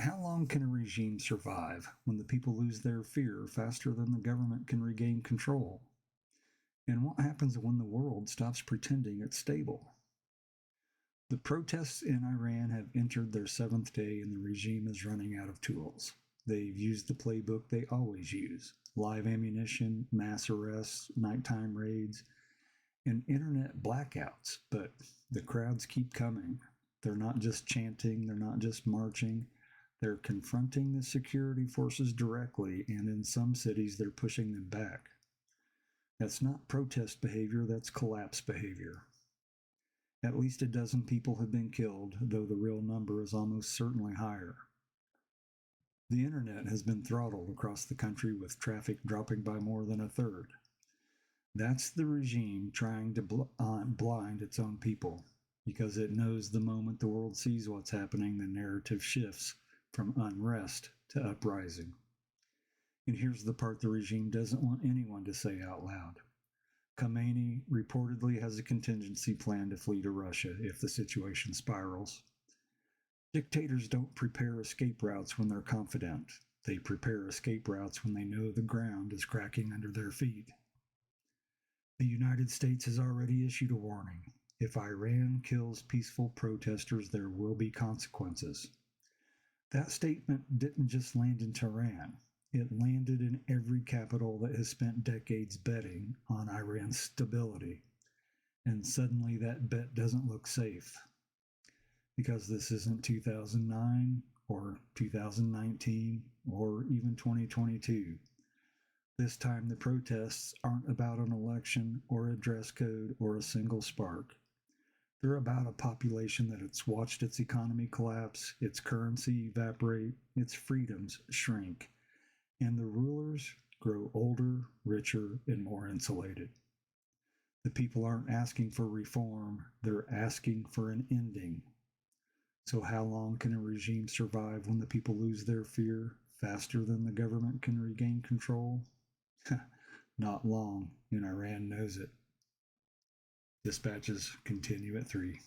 How long can a regime survive when the people lose their fear faster than the government can regain control? And what happens when the world stops pretending it's stable? The protests in Iran have entered their seventh day and the regime is running out of tools. They've used the playbook they always use: live ammunition, mass arrests, nighttime raids, and internet blackouts. But the crowds keep coming. They're not just chanting, they're not just marching. They're confronting the security forces directly, and in some cities, they're pushing them back. That's not protest behavior, that's collapse behavior. At least a dozen people have been killed, though the real number is almost certainly higher. The internet has been throttled across the country, with traffic dropping by more than a third. That's the regime trying to blind its own people, because it knows the moment the world sees what's happening, the narrative shifts from unrest to uprising. And here's the part the regime doesn't want anyone to say out loud. Khomeini reportedly has a contingency plan to flee to Russia if the situation spirals. Dictators don't prepare escape routes when they're confident. They prepare escape routes when they know the ground is cracking under their feet. The United States has already issued a warning. If Iran kills peaceful protesters, there will be consequences. That statement didn't just land in Tehran. It landed in every capital that has spent decades betting on Iran's stability. And suddenly that bet doesn't look safe. Because this isn't 2009 or 2019 or even 2022. This time the protests aren't about an election or a dress code or a single spark. They're about a population that has watched its economy collapse, its currency evaporate, its freedoms shrink, and the rulers grow older, richer, and more insulated. The people aren't asking for reform, they're asking for an ending. So how long can a regime survive when the people lose their fear faster than the government can regain control? Not long, and Iran knows it. Dispatches continue at 3.